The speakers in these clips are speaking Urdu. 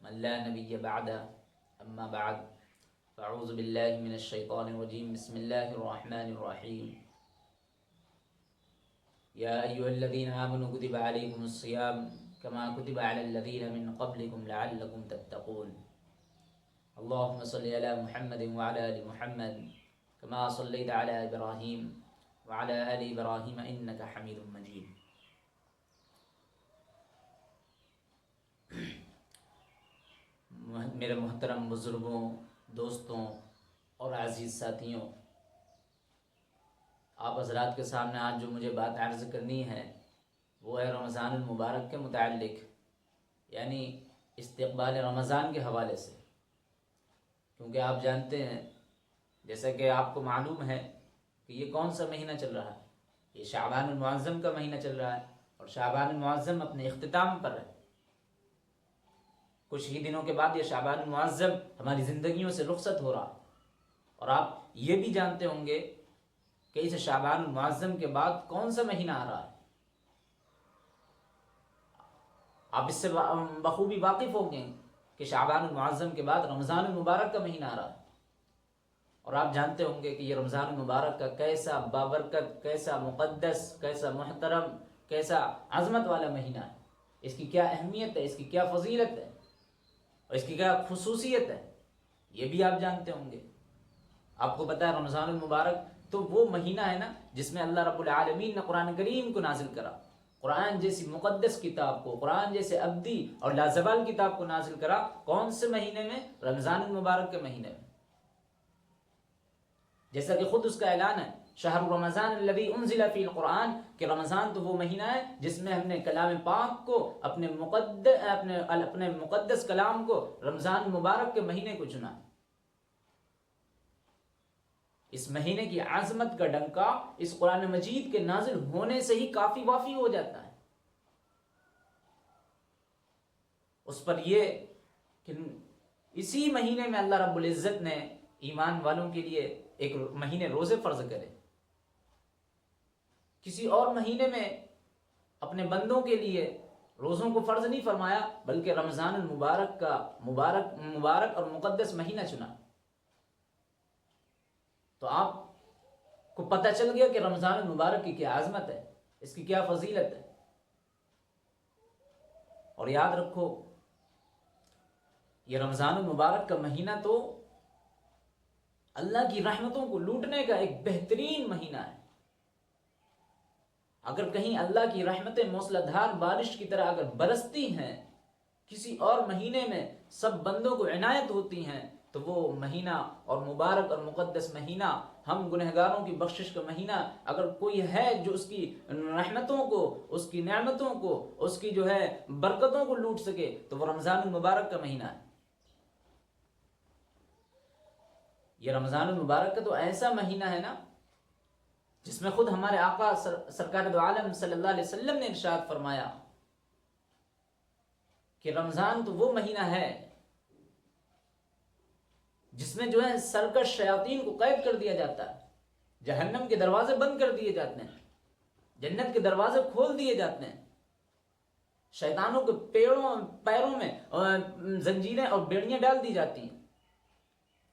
من لا نبي بعده أما بعد فأعوذ بالله من الشيطان الرجيم بسم الله الرحمن الرحيم يا أيها الذين آمنوا كتب عليكم الصيام كما كتب على الذين من قبلكم لعلكم تتقون اللهم صل على محمد وعلى آل محمد كما صليت على إبراهيم وعلى آل إبراهيم إنك حميد مجيد. میرے محترم بزرگوں، دوستوں اور عزیز ساتھیوں، آپ حضرات کے سامنے آج جو مجھے بات عرض کرنی ہے وہ ہے رمضان المبارک کے متعلق، یعنی استقبال رمضان کے حوالے سے. کیونکہ آپ جانتے ہیں، جیسا کہ آپ کو معلوم ہے کہ یہ کون سا مہینہ چل رہا ہے. یہ شعبان المعظم کا مہینہ چل رہا ہے اور شعبان المعظم اپنے اختتام پر ہے. کچھ ہی دنوں کے بعد یہ شعبان المعظم ہماری زندگیوں سے رخصت ہو رہا. اور آپ یہ بھی جانتے ہوں گے کہ اس شعبان المعظم کے بعد کون سا مہینہ آ رہا ہے. آپ اس سے بخوبی واقف ہوں گے کہ شعبان المعظم کے بعد رمضان المبارک کا مہینہ آ رہا ہے. اور آپ جانتے ہوں گے کہ یہ رمضان المبارک کا کیسا بابرکت، کیسا مقدس، کیسا محترم، کیسا عظمت والا مہینہ ہے. اس کی کیا اہمیت ہے، اس کی کیا فضیلت ہے اور اس کی کیا خصوصیت ہے، یہ بھی آپ جانتے ہوں گے. آپ کو پتہ ہے رمضان المبارک تو وہ مہینہ ہے نا جس میں اللہ رب العالمین نے قرآن کریم کو نازل کرا. قرآن جیسی مقدس کتاب کو، قرآن جیسے ابدی اور لازوال کتاب کو نازل کرا. کون سے مہینے میں؟ رمضان المبارک کے مہینے میں. جیسا کہ خود اس کا اعلان ہے، شہر رمضان الذی انزل فی القرآن، کہ رمضان تو وہ مہینہ ہے جس میں ہم نے کلام پاک کو اپنے مقدس کلام کو رمضان مبارک کے مہینے کو چنا. اس مہینے کی عظمت کا ڈنکا اس قرآن مجید کے نازل ہونے سے ہی کافی وافی ہو جاتا ہے. اس پر یہ کہ اسی مہینے میں اللہ رب العزت نے ایمان والوں کے لیے ایک مہینے روزے فرض کرے. کسی اور مہینے میں اپنے بندوں کے لیے روزوں کو فرض نہیں فرمایا، بلکہ رمضان المبارک کا مبارک اور مقدس مہینہ چنا. تو آپ کو پتہ چل گیا کہ رمضان المبارک کی کیا عظمت ہے، اس کی کیا فضیلت ہے. اور یاد رکھو، یہ رمضان المبارک کا مہینہ تو اللہ کی رحمتوں کو لوٹنے کا ایک بہترین مہینہ ہے. اگر کہیں اللہ کی رحمتیں موسلا دھار بارش کی طرح اگر برستی ہیں، کسی اور مہینے میں سب بندوں کو عنایت ہوتی ہیں، تو وہ مہینہ اور مبارک اور مقدس مہینہ، ہم گنہگاروں کی بخشش کا مہینہ، اگر کوئی ہے جو اس کی رحمتوں کو، اس کی نعمتوں کو، اس کی جو ہے برکتوں کو لوٹ سکے تو وہ رمضان المبارک کا مہینہ ہے. یہ رمضان المبارک کا تو ایسا مہینہ ہے نا جس میں خود ہمارے آقا سرکار دو عالم صلی اللہ علیہ وسلم نے ارشاد فرمایا کہ رمضان تو وہ مہینہ ہے جس میں جو ہے سرکش شیاطین کو قید کر دیا جاتا ہے، جہنم کے دروازے بند کر دیے جاتے ہیں، جنت کے دروازے کھول دیے جاتے ہیں، شیطانوں کے پیروں میں زنجیریں اور بیڑیاں ڈال دی جاتی ہیں.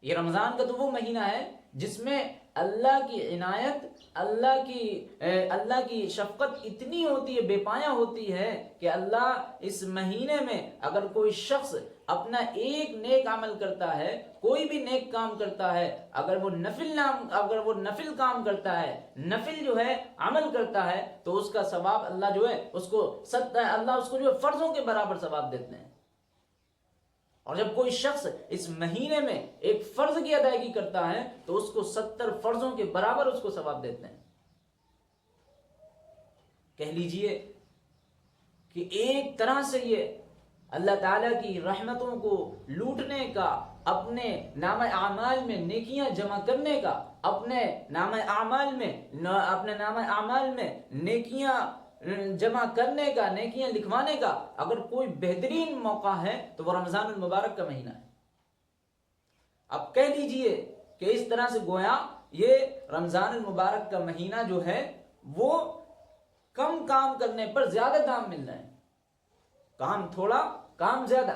یہ رمضان کا تو وہ مہینہ ہے جس میں اللہ کی عنایت، اللہ کی شفقت اتنی ہوتی ہے، بے پایا ہوتی ہے کہ اللہ اس مہینے میں اگر کوئی شخص اپنا ایک نیک عمل کرتا ہے، کوئی بھی نیک کام کرتا ہے، اگر وہ نفل کام کرتا ہے، نفل جو ہے عمل کرتا ہے، تو اس کا ثواب اللہ جو ہے اس کو جو ہے فرضوں کے برابر ثواب دیتے ہیں. اور جب کوئی شخص اس مہینے میں ایک فرض کی ادائیگی کرتا ہے تو اس کو 70 فرضوں کے برابر اس کو ثواب دیتے ہیں. کہہ لیجئے کہ ایک طرح سے یہ اللہ تعالیٰ کی رحمتوں کو لوٹنے کا، اپنے نام اعمال میں نیکیاں جمع کرنے کا، اپنے نام اعمال میں نیکیاں جمع کرنے کا، نیکیاں لکھوانے کا اگر کوئی بہترین موقع ہے تو وہ رمضان المبارک کا مہینہ ہے. اب کہہ لیجئے کہ اس طرح سے گویا یہ رمضان المبارک کا مہینہ جو ہے وہ کم کام کرنے پر زیادہ دام مل رہے ہیں. کام تھوڑا، کام زیادہ.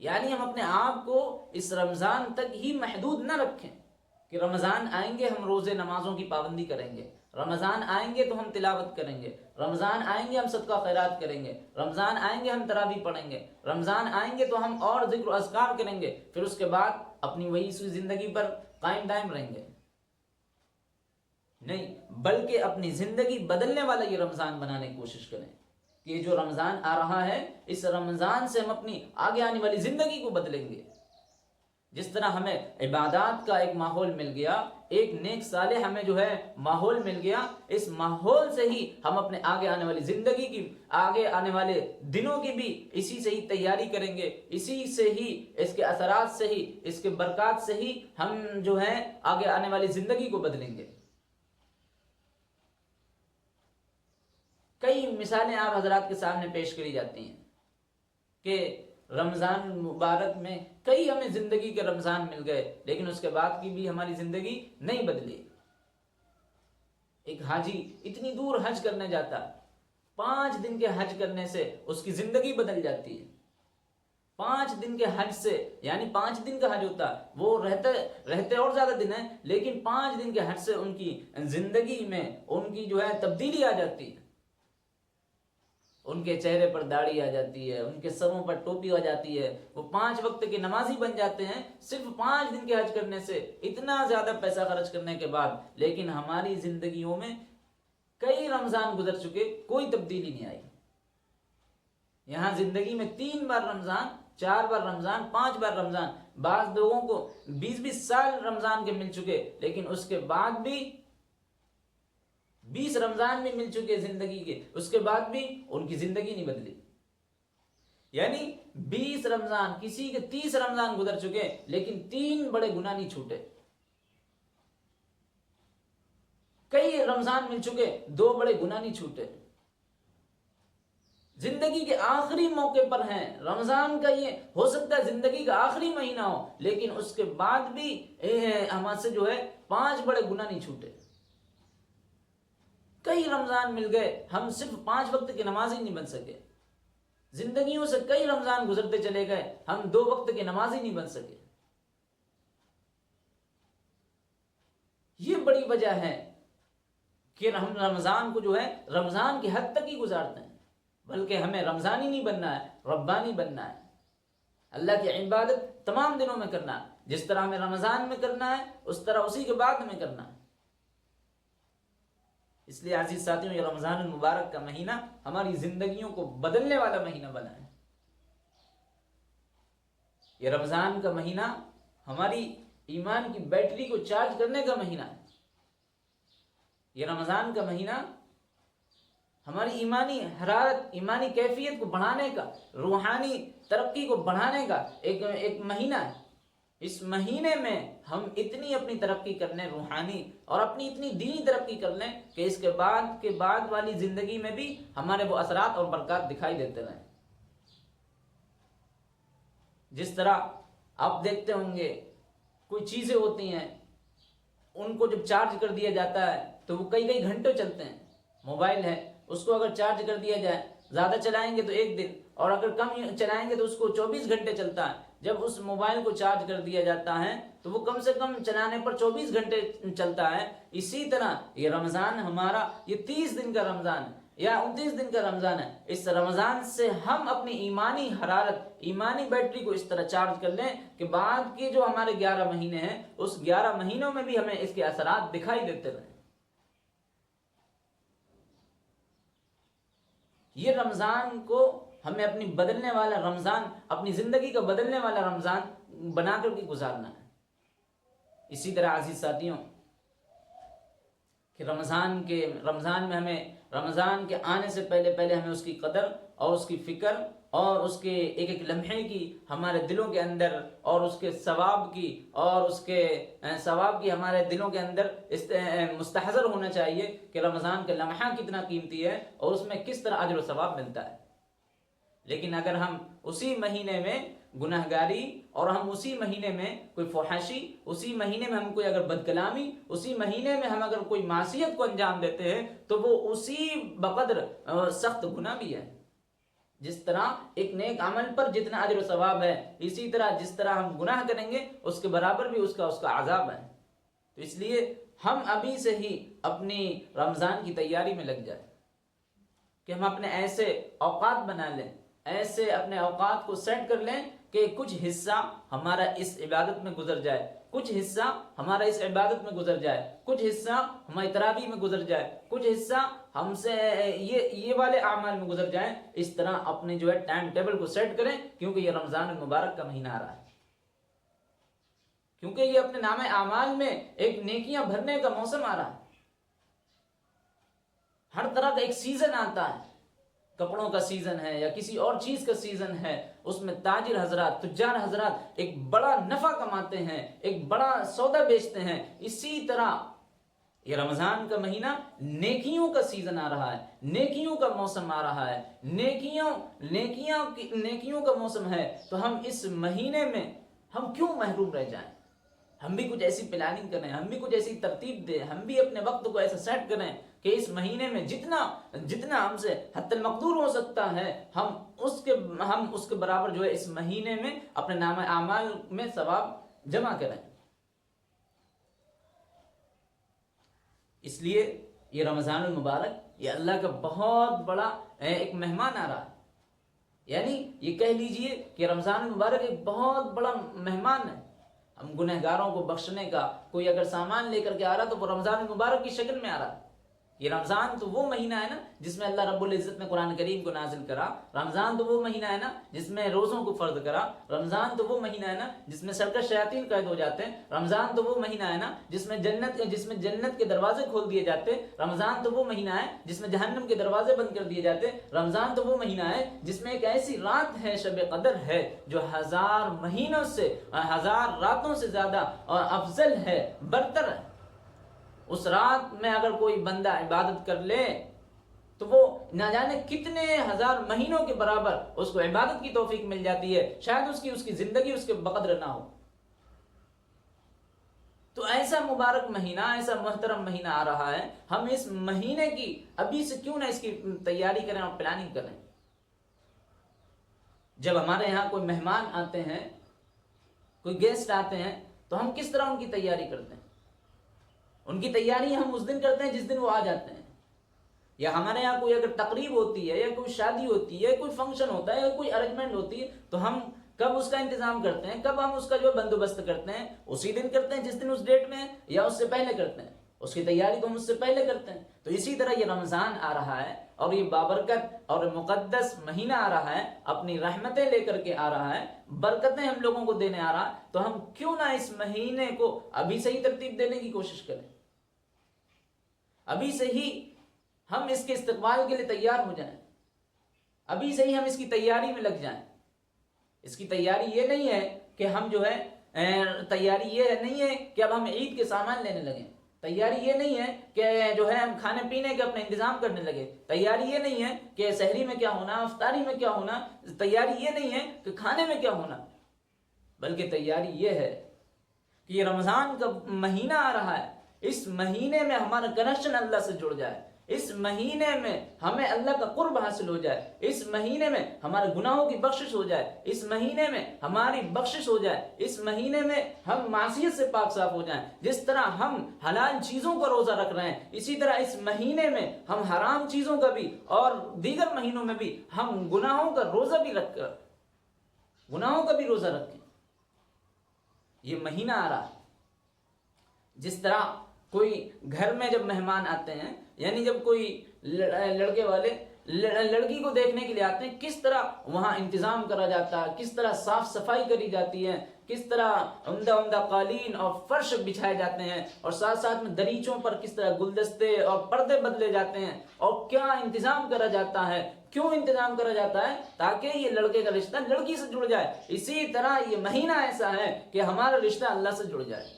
یعنی ہم اپنے آپ کو اس رمضان تک ہی محدود نہ رکھیں کہ رمضان آئیں گے ہم روزے نمازوں کی پابندی کریں گے، رمضان آئیں گے تو ہم تلاوت کریں گے، رمضان آئیں گے ہم صدقہ خیرات کریں گے، رمضان آئیں گے ہم تراویح پڑھیں گے، رمضان آئیں گے تو ہم اور ذکر و اذکار کریں گے، پھر اس کے بعد اپنی وہی سی زندگی پر قائم دائم رہیں گے۔ نہیں، بلکہ اپنی زندگی بدلنے والا یہ رمضان بنانے کی کوشش کریں کہ یہ جو رمضان آ رہا ہے اس رمضان سے ہم اپنی آگے آنے والی زندگی کو بدلیں گے۔ جس طرح ہمیں عبادات کا ایک ماحول مل گیا، ایک نیک صالح ہمیں جو ہے ماحول مل گیا، اس ماحول سے ہی ہم اپنے آگے آنے والی زندگی کی، آگے آنے والے دنوں کی بھی اسی سے ہی تیاری کریں گے، اسی سے ہی، اس کے اثرات سے ہی، اس کے برکات سے ہی ہم جو ہے آگے آنے والی زندگی کو بدلیں گے۔ کئی مثالیں آپ حضرات کے سامنے پیش کری جاتی ہیں کہ رمضان مبارک میں کئی ہمیں زندگی کے رمضان مل گئے لیکن اس کے بعد کی بھی ہماری زندگی نہیں بدلی۔ ایک حاجی اتنی دور حج کرنے جاتا، 5 دن کے حج کرنے سے اس کی زندگی بدل جاتی ہے۔ 5 دن کے حج سے، یعنی 5 دن کا حج ہوتا، وہ رہتے اور زیادہ دن ہیں لیکن 5 دن کے حج سے ان کی زندگی میں ان کی جو ہے تبدیلی آ جاتی ہے۔ ان کے چہرے پر داڑھی آ جاتی ہے، ان کے سروں پر ٹوپی آ جاتی ہے، وہ 5 وقت کے نمازی بن جاتے ہیں صرف 5 دن کے حج کرنے سے، اتنا زیادہ پیسہ خرچ کرنے کے بعد۔ لیکن ہماری زندگیوں میں کئی رمضان گزر چکے، کوئی تبدیلی نہیں آئی۔ یہاں زندگی میں 3 بار رمضان، 4 بار رمضان، 5 بار رمضان، بعض لوگوں کو 20 سال رمضان کے مل چکے لیکن اس کے بعد بھی 20 رمضان بھی مل چکے زندگی کے، اس کے بعد بھی ان کی زندگی نہیں بدلی۔ یعنی 20 رمضان، کسی کے 30 رمضان گزر چکے لیکن 3 بڑے گناہ نہیں چھوٹے۔ کئی رمضان مل چکے، 2 بڑے گناہ نہیں چھوٹے۔ زندگی کے آخری موقع پر ہیں، رمضان کا یہ ہو سکتا ہے زندگی کا آخری مہینہ ہو لیکن اس کے بعد بھی ہم سے جو ہے 5 بڑے گناہ نہیں چھوٹے۔ کئی رمضان مل گئے، ہم صرف 5 وقت کی نمازی نہیں بن سکے۔ زندگیوں سے کئی رمضان گزرتے چلے گئے، ہم 2 وقت کی نمازی نہیں بن سکے۔ یہ بڑی وجہ ہے کہ ہم رمضان کو جو ہے رمضان کی حد تک ہی گزارتے ہیں، بلکہ ہمیں رمضانی نہیں بننا ہے، ربانی بننا ہے۔ اللہ کی عبادت تمام دنوں میں کرنا ہے، جس طرح ہمیں رمضان میں کرنا ہے اس طرح اسی کے بعد ہمیں کرنا ہے۔ اس لیے عزیز ساتھیوں، یہ رمضان المبارک کا مہینہ ہماری زندگیوں کو بدلنے والا مہینہ بنا ہے۔ یہ رمضان کا مہینہ ہماری ایمان کی بیٹری کو چارج کرنے کا مہینہ ہے۔ یہ رمضان کا مہینہ ہماری ایمانی حرارت، ایمانی کیفیت کو بڑھانے کا، روحانی ترقی کو بڑھانے کا ایک مہینہ ہے۔ اس مہینے میں ہم اتنی اپنی ترقی کر لیں روحانی اور اپنی اتنی دینی ترقی کر لیں کہ اس کے بعد والی زندگی میں بھی ہمارے وہ اثرات اور برکات دکھائی دیتے رہیں۔ جس طرح آپ دیکھتے ہوں گے کوئی چیزیں ہوتی ہیں، ان کو جب چارج کر دیا جاتا ہے تو وہ کئی گھنٹے چلتے ہیں۔ موبائل ہے، اس کو اگر چارج کر دیا جائے، زیادہ چلائیں گے تو 1 دن، اور اگر کم چلائیں گے تو اس کو 24 گھنٹے چلتا ہے۔ جب اس موبائل کو چارج کر دیا جاتا ہے تو وہ کم سے کم چلانے پر 24 گھنٹے چلتا ہے۔ اسی طرح یہ رمضان ہمارا، یہ 30 دن کا رمضان ہے یا 29 دن کا رمضان ہے، اس رمضان سے ہم اپنی ایمانی حرارت، ایمانی بیٹری کو اس طرح چارج کر لیں کہ بعد کے جو ہمارے 11 مہینے ہیں اس 11 مہینوں میں بھی ہمیں اس کے اثرات دکھائی دیتے رہیں۔ یہ رمضان کو ہمیں اپنی بدلنے والا رمضان، اپنی زندگی کا بدلنے والا رمضان بنا کر کے گزارنا ہے۔ اسی طرح عزیز ساتھیوں کہ رمضان میں ہمیں رمضان کے آنے سے پہلے ہمیں اس کی قدر اور اس کی فکر اور اس کے ایک لمحے کی ہمارے دلوں کے اندر، اور اس کے ثواب کی ہمارے دلوں کے اندر مستحضر ہونا چاہیے کہ رمضان کا لمحہ کتنا قیمتی ہے اور اس میں کس طرح اجر و ثواب ملتا ہے۔ لیکن اگر ہم اسی مہینے میں گناہگاری، اور ہم اسی مہینے میں کوئی فحاشی، اسی مہینے میں ہم کوئی اگر بدکلامی، اسی مہینے میں ہم اگر کوئی معصیت کو انجام دیتے ہیں تو وہ اسی بقدر سخت گناہ بھی ہے۔ جس طرح ایک نیک عمل پر جتنا اجر و ثواب ہے، اسی طرح جس طرح ہم گناہ کریں گے اس کے برابر بھی اس کا عذاب ہے۔ تو اس لیے ہم ابھی سے ہی اپنی رمضان کی تیاری میں لگ جائیں کہ ہم اپنے ایسے اوقات بنا لیں، ایسے اپنے اوقات کو سیٹ کر لیں کہ کچھ حصہ ہمارا اس عبادت میں گزر جائے، کچھ حصہ ہمارا اس عبادت میں گزر جائے، کچھ حصہ ہماری تراویح میں گزر جائے، کچھ حصہ ہم سے یہ والے اعمال میں گزر جائیں۔ اس طرح اپنے جو ہے ٹائم ٹیبل کو سیٹ کریں، کیونکہ یہ رمضان المبارک کا مہینہ آ رہا ہے، کیونکہ یہ اپنے نام اعمال میں ایک نیکیاں بھرنے کا موسم آ رہا ہے۔ ہر طرح کا ایک سیزن آتا ہے، کپڑوں کا سیزن ہے یا کسی اور چیز کا سیزن ہے، اس میں تاجر حضرات، تجار حضرات ایک بڑا نفع کماتے ہیں، ایک بڑا سودا بیچتے ہیں۔ اسی طرح یہ رمضان کا مہینہ نیکیوں کا سیزن آ رہا ہے، نیکیوں کا موسم آ رہا ہے، نیکیوں کا موسم ہے۔ تو ہم اس مہینے میں ہم کیوں محروم رہ جائیں؟ ہم بھی کچھ ایسی پلاننگ کریں، ہم بھی کچھ ایسی ترتیب دیں، ہم بھی اپنے وقت کو ایسا سیٹ کریں کہ اس مہینے میں جتنا ہم سے حتی المقدور ہو سکتا ہے ہم اس کے برابر جو ہے اس مہینے میں اپنے نام اعمال میں ثواب جمع کریں۔ اس لیے یہ رمضان المبارک یہ اللہ کا بہت بڑا ایک مہمان آ رہا ہے، یعنی یہ کہہ لیجئے کہ رمضان المبارک ایک بہت بڑا مہمان ہے۔ ہم گنہگاروں کو بخشنے کا کوئی اگر سامان لے کر کے آ رہا تو وہ رمضان المبارک کی شکل میں آ رہا ہے۔ یہ رمضان تو وہ مہینہ ہے نا جس میں اللہ رب العزت نے قرآن کریم کو نازل کرا، رمضان تو وہ مہینہ ہے نا جس میں روزوں کو فرض کرا، رمضان تو وہ مہینہ ہے نا جس میں سرکش شیاطین قید ہو جاتے ہیں، رمضان تو وہ مہینہ ہے نا جس میں جنت کے دروازے کھول دیے جاتے ہیں، رمضان تو وہ مہینہ ہے جس میں جہنم کے دروازے بند کر دیے جاتے ہیں، رمضان تو وہ مہینہ ہے جس میں ایک ایسی رات ہے، شب قدر ہے، جو 1000 مہینوں سے 1000 راتوں سے زیادہ اور افضل ہے، برتر ہے۔ اس رات میں اگر کوئی بندہ عبادت کر لے تو وہ نہ جانے کتنے 1000 مہینوں کے برابر اس کو عبادت کی توفیق مل جاتی ہے، شاید اس کی زندگی اس کے بقدر نہ ہو۔ تو ایسا مبارک مہینہ، ایسا محترم مہینہ آ رہا ہے، ہم اس مہینے کی ابھی سے کیوں نہ اس کی تیاری کریں اور پلاننگ کریں۔ جب ہمارے یہاں کوئی مہمان آتے ہیں، کوئی گیسٹ آتے ہیں، تو ہم کس طرح ان کی تیاری کرتے ہیں؟ ان کی تیاری ہم اس دن کرتے ہیں جس دن وہ آ جاتے ہیں، یا ہمارے یہاں کوئی اگر تقریب ہوتی ہے یا کوئی شادی ہوتی ہے، کوئی فنکشن ہوتا ہے یا کوئی ارینجمنٹ ہوتی ہے، تو ہم کب اس کا انتظام کرتے ہیں، کب ہم اس کا جو بندوبست کرتے ہیں؟ اسی دن کرتے ہیں جس دن اس ڈیٹ میں ہے، یا اس سے پہلے کرتے ہیں؟ اس کی تیاری تو ہم اس سے پہلے کرتے ہیں۔ تو اسی طرح یہ رمضان آ رہا ہے اور یہ بابرکت اور مقدس مہینہ آ رہا ہے، اپنی رحمتیں لے کر کے آ رہا ہے، برکتیں ہم لوگوں کو دینے آ رہا ہے، تو ہم کیوں نہ اس مہینے کو ابھی سے ہی ترتیب دینے کی کوشش کریں، ابھی سے ہی ہم اس کے استقبال کے لیے تیار ہو جائیں، ابھی سے ہی ہم اس کی تیاری میں لگ جائیں۔ اس کی تیاری یہ نہیں ہے کہ ہم جو ہے تیاری یہ نہیں ہے کہ اب ہم عید کے سامان لینے لگیں، تیاری یہ نہیں ہے کہ جو ہے ہم کھانے پینے کے اپنے انتظام کرنے لگے، تیاری یہ نہیں ہے کہ سحری میں کیا ہونا، افطاری میں کیا ہونا، تیاری یہ نہیں ہے کہ کھانے میں کیا ہونا، بلکہ تیاری یہ ہے کہ یہ رمضان کا مہینہ آ رہا ہے، اس مہینے میں ہمارا کنیکشن اللہ سے جڑ جائے، اس مہینے میں ہمیں اللہ کا قرب حاصل ہو جائے، اس مہینے میں ہمارے گناہوں کی بخشش ہو جائے، اس مہینے میں ہماری بخشش ہو جائے، اس مہینے میں ہم معصیت سے پاک صاف ہو جائیں۔ جس طرح ہم حلال چیزوں کا روزہ رکھ رہے ہیں، اسی طرح اس مہینے میں ہم حرام چیزوں کا بھی اور دیگر مہینوں میں بھی ہم گناہوں کا روزہ بھی رکھیں۔ یہ مہینہ آ رہا ہے، جس طرح کوئی گھر میں جب مہمان آتے ہیں، یعنی جب کوئی لڑکے والے لڑکی کو دیکھنے کے لیے آتے ہیں، کس طرح وہاں انتظام کرا جاتا ہے، کس طرح صاف صفائی کری جاتی ہے، کس طرح عمدہ قالین اور فرش بچھائے جاتے ہیں، اور ساتھ ساتھ میں دریچوں پر کس طرح گلدستے اور پردے بدلے جاتے ہیں، اور کیا انتظام کرا جاتا ہے، کیوں انتظام کرا جاتا ہے؟ تاکہ یہ لڑکے کا رشتہ لڑکی سے جڑ جائے۔ اسی طرح یہ مہینہ ایسا ہے کہ ہمارا رشتہ اللہ سے جڑ جائے،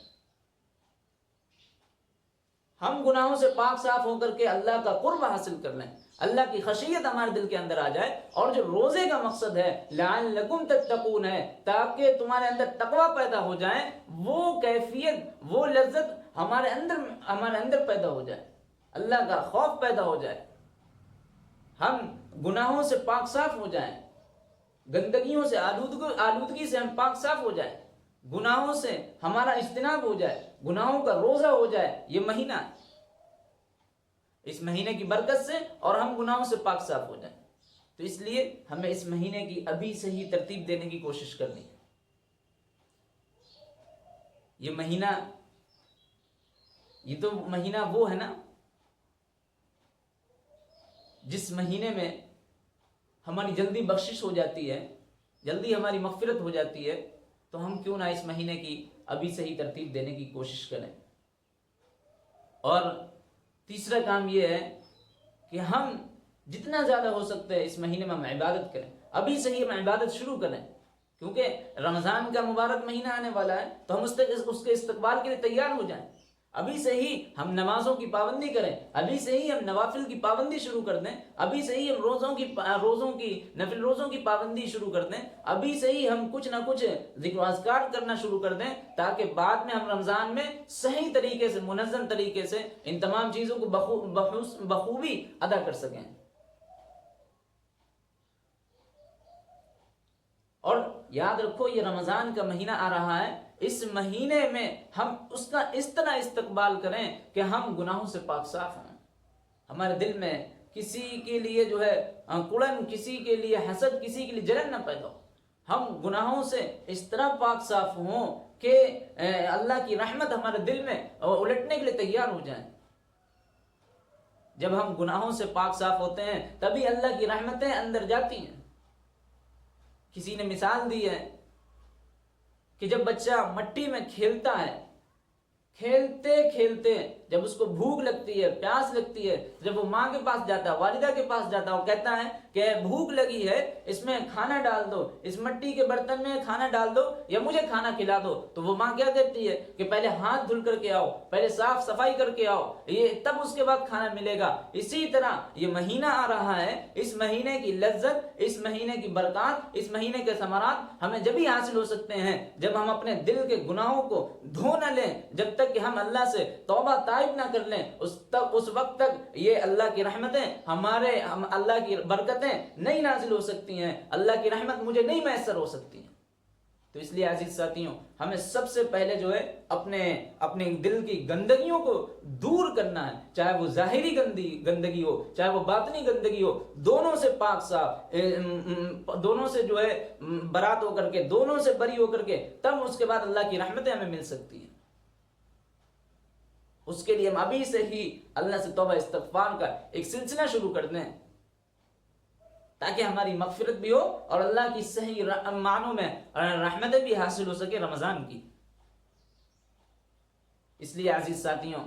ہم گناہوں سے پاک صاف ہو کر کے اللہ کا قرب حاصل کر لیں، اللہ کی خشیت ہمارے دل کے اندر آ جائے، اور جو روزے کا مقصد ہے لعلکم تتقون ہے، تاکہ تمہارے اندر تقوی پیدا ہو جائے، وہ کیفیت، وہ لذت ہمارے اندر پیدا ہو جائے، اللہ کا خوف پیدا ہو جائے، ہم گناہوں سے پاک صاف ہو جائیں، گندگیوں سے، آلودگی سے ہم پاک صاف ہو جائیں، گناہوں سے ہمارا اجتناب ہو جائے، گناہوں کا روزہ ہو جائے، یہ مہینہ ہے، اس مہینے کی برکت سے، اور ہم گناہوں سے پاک صاف ہو جائیں۔ تو اس لیے ہمیں اس مہینے کی ابھی سے ہی ترتیب دینے کی کوشش کرنی ہے۔ یہ مہینہ، یہ تو مہینہ وہ ہے نا جس مہینے میں ہماری جلدی بخشش ہو جاتی ہے، جلدی ہماری مغفرت ہو جاتی ہے، تو ہم کیوں نہ اس مہینے کی ابھی سے ہی ترتیب دینے کی کوشش کریں۔ اور تیسرا کام یہ ہے کہ ہم جتنا زیادہ ہو سکتا ہے اس مہینے میں ہم عبادت کریں، ابھی سے ہی ہم عبادت شروع کریں، کیونکہ رمضان کا مبارک مہینہ آنے والا ہے، تو ہم اس کے استقبال کے لیے تیار ہو جائیں۔ ابھی سے ہی ہم نمازوں کی پابندی کریں، ابھی سے ہی ہم نوافل کی پابندی شروع کر دیں، ابھی سے ہی ہم نفل روزوں کی پابندی شروع کر دیں، ابھی سے ہی ہم کچھ نہ کچھ ذکر و اذکار کرنا شروع کر دیں، تاکہ بعد میں ہم رمضان میں صحیح طریقے سے، منظم طریقے سے ان تمام چیزوں کو بخوبی ادا کر سکیں۔ اور یاد رکھو، یہ رمضان کا مہینہ آ رہا ہے، اس مہینے میں ہم اس کا اس طرح استقبال کریں کہ ہم گناہوں سے پاک صاف ہوں، ہمارے دل میں کسی کے لیے جو ہے کڑن، کسی کے لیے حسد، کسی کے لیے جلن نہ پیدا ہو، ہم گناہوں سے اس طرح پاک صاف ہوں کہ اللہ کی رحمت ہمارے دل میں الٹنے کے لیے تیار ہو جائیں۔ جب ہم گناہوں سے پاک صاف ہوتے ہیں تبھی اللہ کی رحمتیں اندر جاتی ہیں۔ کسی نے مثال دی ہے کہ جب بچہ مٹی میں کھیلتا ہے، کھیلتے کھیلتے جب اس کو بھوک لگتی ہے، پیاس لگتی ہے، جب وہ ماں کے پاس جاتا ہے، والدہ کے پاس جاتا ہے اور کہتا ہے کہ بھوک لگی ہے، اس میں کھانا ڈال دو، اس مٹی کے برتن میں کھانا ڈال دو یا مجھے کھانا کھلا دو، تو وہ ماں کیا کہتی ہے کہ پہلے ہاتھ دھل کر کے آؤ، پہلے صاف صفائی کر کے آؤ، یہ تب اس کے بعد کھانا ملے گا۔ اسی طرح یہ مہینہ آ رہا ہے، اس مہینے کی لذت، اس مہینے کی برکات، اس مہینے کے ثمرات ہمیں جب ہی حاصل ہو سکتے ہیں جب ہم اپنے دل کے گناہوں کو دھو نہ لیں، جب تک کہ ہم اللہ سے توبہ تائب نہ کر لیں، اس وقت تک یہ اللہ کی رحمتیں اللہ کی برکتیں نہیں نازل ہو سکتی ہیں، اللہ کی رحمت مجھے نہیں میسر ہو سکتی ہیں۔ تو اس لیے عزیز ساتھیوں، ہمیں سب سے پہلے جو ہے اپنے دل کی گندگیوں کو دور کرنا ہے، چاہے وہ ظاہری گندگی ہو، چاہے وہ باطنی گندگی ہو، دونوں سے پاک صاف، دونوں سے جو ہے برات ہو کر کے، دونوں سے بری ہو کر کے، تب اس کے بعد اللہ کی رحمتیں ہمیں مل سکتی ہیں۔ اس کے لیے ہم ابھی سے ہی اللہ سے توبہ استغفار کا ایک سلسلہ شروع کر دیں، تاکہ ہماری مغفرت بھی ہو اور اللہ کی صحیح معنوں میں رحمتیں بھی حاصل ہو سکے رمضان کی۔ اس لیے عزیز ساتھیوں،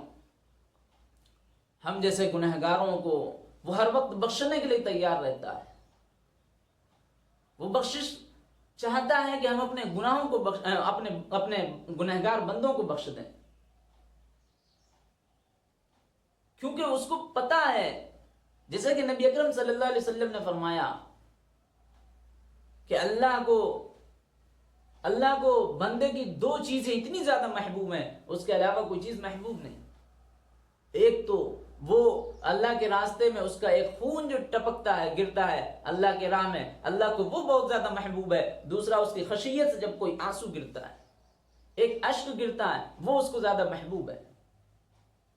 ہم جیسے گنہگاروں کو وہ ہر وقت بخشنے کے لیے تیار رہتا ہے، وہ بخشش چاہتا ہے کہ ہم اپنے گناہوں کو اپنے گنہگار بندوں کو بخش دیں، کیونکہ اس کو پتا ہے، جیسے کہ نبی اکرم صلی اللہ علیہ وسلم نے فرمایا کہ اللہ کو بندے کی دو چیزیں اتنی زیادہ محبوب ہیں، اس کے علاوہ کوئی چیز محبوب نہیں۔ ایک تو وہ اللہ کے راستے میں اس کا ایک خون جو ٹپکتا ہے، گرتا ہے اللہ کے راہ میں، اللہ کو وہ بہت زیادہ محبوب ہے۔ دوسرا اس کی خشیت سے جب کوئی آنسو گرتا ہے، ایک اشک گرتا ہے، وہ اس کو زیادہ محبوب ہے۔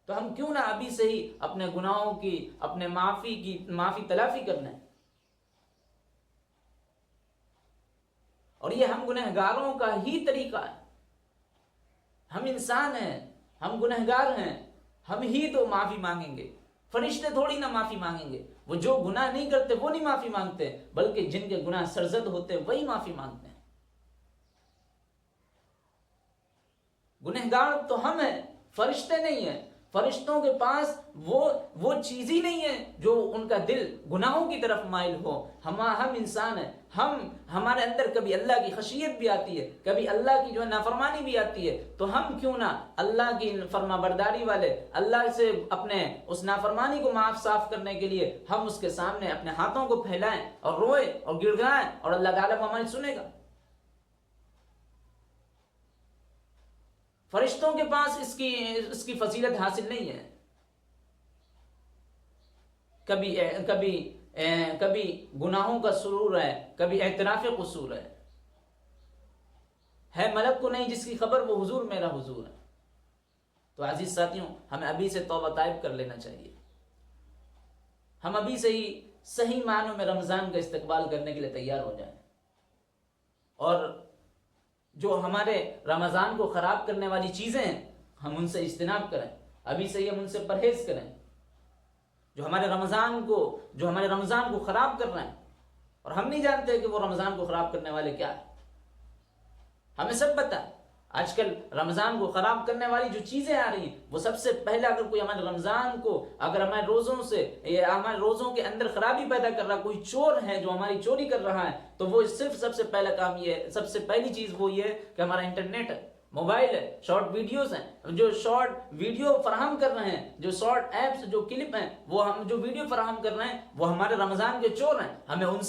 تو ہم کیوں نہ ابھی سے ہی اپنے گناہوں کی، اپنے معافی تلافی کر لیں۔ اور یہ ہم گنہگاروں کا ہی طریقہ ہے، ہم انسان ہیں، ہم گنہگار ہیں، ہم ہی تو معافی مانگیں گے، فرشتے تھوڑی نہ معافی مانگیں گے۔ وہ جو گناہ نہیں کرتے وہ نہیں معافی مانگتے، بلکہ جن کے گناہ سرزد ہوتے وہی معافی مانگتے ہیں۔ گنہگار تو ہم ہیں، فرشتے نہیں ہیں۔ فرشتوں کے پاس وہ چیز ہی نہیں ہے جو ان کا دل گناہوں کی طرف مائل ہو۔ ہم انسان ہیں، ہمارے اندر کبھی اللہ کی خشیت بھی آتی ہے، کبھی اللہ کی جو ہے نافرمانی بھی آتی ہے، تو ہم کیوں نہ اللہ کی فرما برداری والے، اللہ سے اپنے اس نافرمانی کو معاف صاف کرنے کے لیے ہم اس کے سامنے اپنے ہاتھوں کو پھیلائیں اور روئیں اور گڑ گڑائیں، اور اللہ تعالیٰ ہماری سنے گا۔ فرشتوں کے پاس اس کی فضیلت حاصل نہیں ہے۔ کبھی کبھی گناہوں کا سرور ہے، کبھی اعتراف قصور ہے ملک کو نہیں جس کی خبر وہ حضور میرا حضور ہے۔ تو عزیز ساتھیوں، ہمیں ابھی سے توبہ طائب کر لینا چاہیے، ہم ابھی سے ہی صحیح معنوں میں رمضان کا استقبال کرنے کے لیے تیار ہو جائیں، اور جو ہمارے رمضان کو خراب کرنے والی چیزیں ہیں ہم ان سے اجتناب کریں، ابھی سے ہی ہم ان سے پرہیز کریں، جو ہمارے رمضان کو خراب کر رہے ہیں، اور ہم نہیں جانتے کہ وہ رمضان کو خراب کرنے والے کیا ہیں۔ ہمیں سب پتہ ہے آج کل رمضان کو خراب کرنے والی جو چیزیں آ رہی ہیں، وہ سب سے پہلے اگر کوئی ہمارے رمضان کو، اگر ہمارے روزوں سے یا ہمارے روزوں کے اندر خرابی پیدا کر رہا، کوئی چور ہے جو ہماری چوری کر رہا ہے، تو وہ صرف سب سے پہلا کام یہ ہے، سب سے پہلی چیز وہ یہ ہے کہ ہمارا انٹرنیٹ ہے، موبائل ہے، شارٹ ویڈیوز ہیں، جو شارٹ ویڈیو فراہم کر رہے ہیں، جو شارٹ ایپس جو کلپ ہیں، وہ ہم جو ویڈیو فراہم کر رہے ہیں وہ ہمارے رمضان کے چور ہیں۔ ہمیں ان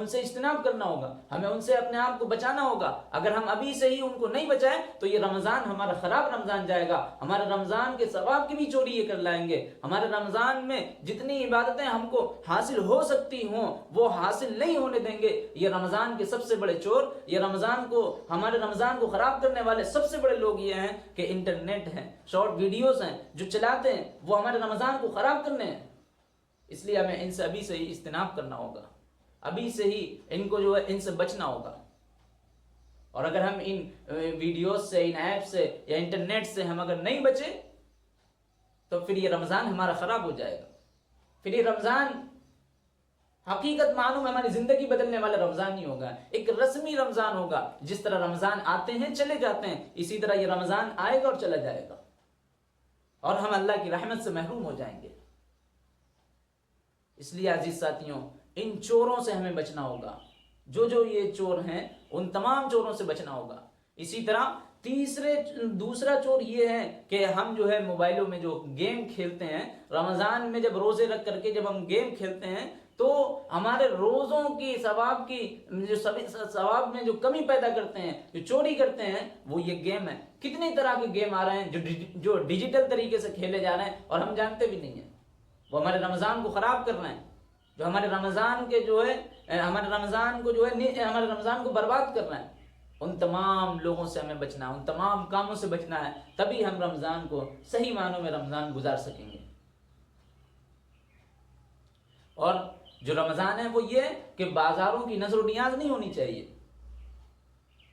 سے اجتناب کرنا ہوگا، ہمیں ان سے اپنے آپ کو بچانا ہوگا۔ اگر ہم ابھی سے ہی ان کو نہیں بچائیں تو یہ رمضان ہمارا خراب رمضان جائے گا، ہمارے رمضان کے ثواب کی بھی چوری یہ کر لائیں گے، ہمارے رمضان میں جتنی عبادتیں ہم کو حاصل ہو سکتی ہوں وہ حاصل نہیں ہونے دیں گے۔ یہ رمضان کے سب سے بڑے چور، یہ ہمارے رمضان کو خراب کرنے والے سب سے بڑے لوگ یہ ہیں کہ انٹرنیٹ ہیں، شارٹ ویڈیوز ہیں جو چلاتے ہیں، وہ ہمارے رمضان کو خراب کرنے ہیں۔ اس لیے ہمیں ان سے ابھی سے ہی اجتناب کرنا ہوگا، ابھی سے ہی ان کو ان سے بچنا ہوگا۔ اور اگر ہم ان ویڈیوز سے، ان ایپ سے یا انٹرنیٹ سے ہم اگر نہیں بچے تو پھر یہ رمضان ہمارا خراب ہو جائے گا، پھر یہ رمضان حقیقت معلوم ہے ہماری زندگی بدلنے والا رمضان نہیں ہوگا، ایک رسمی رمضان ہوگا۔ جس طرح رمضان آتے ہیں چلے جاتے ہیں، اسی طرح یہ رمضان آئے گا اور چلا جائے گا، اور ہم اللہ کی رحمت سے محروم ہو جائیں گے۔ اس لیے عزیز ساتھیوں، ان چوروں سے ہمیں بچنا ہوگا، جو یہ چور ہیں ان تمام چوروں سے بچنا ہوگا۔ اسی طرح دوسرا چور یہ ہے کہ ہم موبائلوں میں جو گیم کھیلتے ہیں، رمضان میں جب روزے رکھ کر کے جب ہم گیم کھیلتے ہیں تو ہمارے روزوں کی ثواب میں جو کمی پیدا کرتے ہیں، جو چوری کرتے ہیں، وہ یہ گیم ہے۔ کتنی طرح کے گیم آ رہے ہیں جو ڈیجیٹل طریقے سے کھیلے جا رہے ہیں اور ہم جانتے بھی نہیں ہیں، وہ ہمارے رمضان کو خراب کر رہے ہیں، جو ہمارے رمضان کو برباد کر رہے ہیں۔ ان تمام لوگوں سے ہمیں بچنا ہے، ان تمام کاموں سے بچنا ہے، تبھی ہم رمضان کو صحیح معنوں میں رمضان گزار سکیں گے۔ اور جو رمضان ہے وہ یہ ہے کہ بازاروں کی نظر و نیاز نہیں ہونی چاہیے،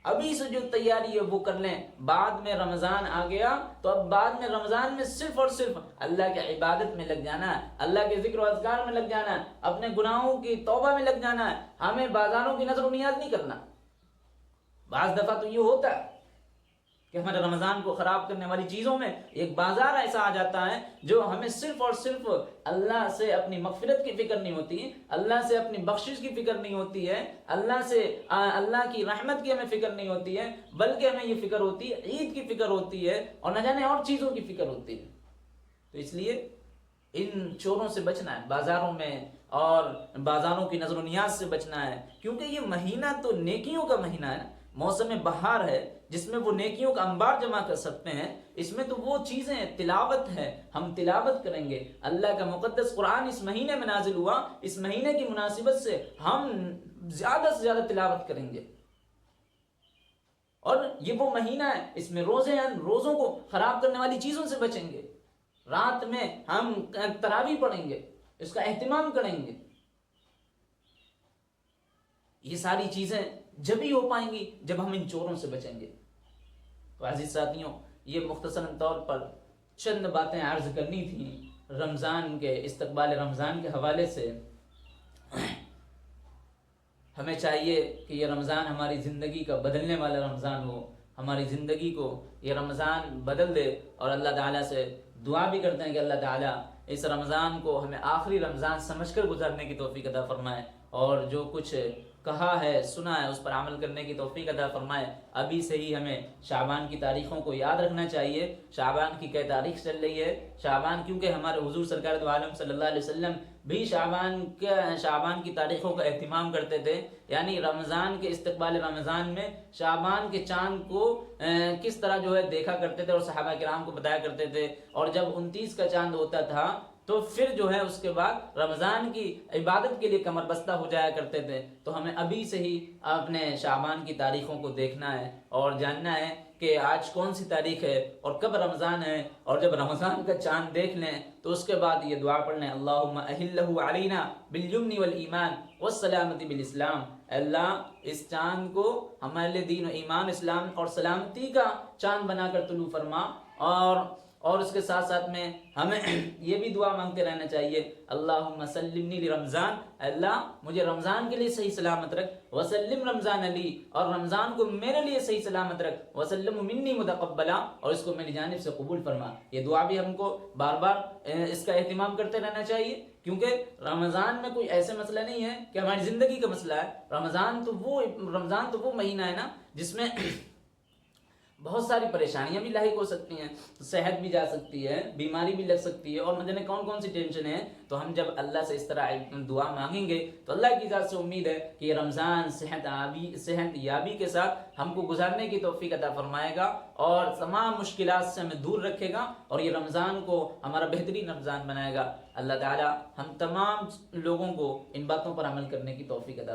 ابھی سے جو تیاری ہے وہ کر لیں۔ بعد میں رمضان آ گیا تو اب بعد میں رمضان میں صرف اور صرف اللہ کی عبادت میں لگ جانا ہے، اللہ کے ذکر و اذکار میں لگ جانا ہے، اپنے گناہوں کی توبہ میں لگ جانا ہے، ہمیں بازاروں کی نظر و نیاز نہیں کرنا۔ بعض دفعہ تو یہ ہوتا ہے کہ ہمارے رمضان کو خراب کرنے والی چیزوں میں ایک بازار ایسا آ جاتا ہے جو ہمیں صرف اور صرف اللہ سے اپنی مغفرت کی فکر نہیں ہوتی، اللہ سے اپنی بخشش کی فکر نہیں ہوتی ہے، اللہ کی رحمت کی ہمیں فکر نہیں ہوتی ہے، بلکہ ہمیں یہ فکر ہوتی ہے، عید کی فکر ہوتی ہے، اور نہ جانے اور چیزوں کی فکر ہوتی ہے۔ تو اس لیے ان چوروں سے بچنا ہے، بازاروں میں اور بازاروں کی نظر و نیاز سے بچنا ہے، کیونکہ یہ مہینہ تو نیکیوں کا مہینہ ہے، موسم بہار ہے جس میں وہ نیکیوں کا انبار جمع کر سکتے ہیں۔ اس میں تو وہ چیزیں تلاوت ہے، ہم تلاوت کریں گے، اللہ کا مقدس قرآن اس مہینے میں نازل ہوا، اس مہینے کی مناسبت سے ہم زیادہ سے زیادہ تلاوت کریں گے۔ اور یہ وہ مہینہ ہے، اس میں روزوں کو خراب کرنے والی چیزوں سے بچیں گے، رات میں ہم تراویح پڑھیں گے، اس کا اہتمام کریں گے۔ یہ ساری چیزیں جب ہی ہو پائیں گی جب ہم ان چوروں سے بچیں گے۔ تو عزیز ساتھیوں، یہ مختصراً طور پر چند باتیں عرض کرنی تھیں رمضان کے استقبال رمضان کے حوالے سے۔ ہمیں چاہیے کہ یہ رمضان ہماری زندگی کا بدلنے والا رمضان ہو، ہماری زندگی کو یہ رمضان بدل دے، اور اللہ تعالیٰ سے دعا بھی کرتے ہیں کہ اللہ تعالیٰ اس رمضان کو ہمیں آخری رمضان سمجھ کر گزارنے کی توفیق عطا فرمائے، اور جو کچھ کہا ہے سنا ہے اس پر عمل کرنے کی توفیق عطا فرمائے۔ ابھی سے ہی ہمیں شعبان کی تاریخوں کو یاد رکھنا چاہیے، شعبان کی کئی تاریخ چل رہی ہے، شعبان کیونکہ ہمارے حضور سرکار دو عالم صلی اللہ علیہ وسلم بھی شعبان کی تاریخوں کا اہتمام کرتے تھے، یعنی رمضان کے استقبال رمضان میں شعبان کے چاند کو کس طرح دیکھا کرتے تھے اور صحابہ کرام کو بتایا کرتے تھے، اور جب 29 کا چاند ہوتا تھا تو پھر جو ہے اس کے بعد رمضان کی عبادت کے لیے کمر بستہ ہو جایا کرتے تھے. تو ہمیں ابھی سے ہی اپنے شعبان کی تاریخوں کو دیکھنا ہے اور جاننا ہے کہ آج کون سی تاریخ ہے اور کب رمضان ہے. اور جب رمضان کا چاند دیکھ لیں تو اس کے بعد یہ دعا پڑھ لیں اللہم احلہ علینا بالیمن والایمان والسلامۃ بالاسلام. اللہ اس چاند کو ہمارے لیے دین و ایمان اسلام اور سلامتی کا چاند بنا کر طلوع فرما. اور اس کے ساتھ ساتھ میں ہمیں یہ بھی دعا مانگتے رہنا چاہیے اللہم سلمنی لرمضان، اللہ مجھے رمضان کے لیے صحیح سلامت رکھ، وسلم رمضان علی، اور رمضان کو میرے لیے صحیح سلامت رکھ، وسلم منی متقبلا، اور اس کو میری جانب سے قبول فرما. یہ دعا بھی ہم کو بار بار اس کا اہتمام کرتے رہنا چاہیے، کیونکہ رمضان میں کوئی ایسے مسئلہ نہیں ہے کہ ہماری زندگی کا مسئلہ ہے. رمضان تو وہ مہینہ ہے نا جس میں بہت ساری پریشانیاں بھی لاحق ہو سکتی ہیں، صحت بھی جا سکتی ہے، بیماری بھی لگ سکتی ہے، اور نہ جانے کون کون سی ٹینشن ہے. تو ہم جب اللہ سے اس طرح دعا مانگیں گے تو اللہ کی ذات سے امید ہے کہ یہ رمضان صحت یابی کے ساتھ ہم کو گزارنے کی توفیق عطا فرمائے گا اور تمام مشکلات سے ہمیں دور رکھے گا اور یہ رمضان کو ہمارا بہترین رمضان بنائے گا. اللہ تعالی ہم تمام لوگوں کو ان باتوں پر عمل کرنے کی توفیق عطا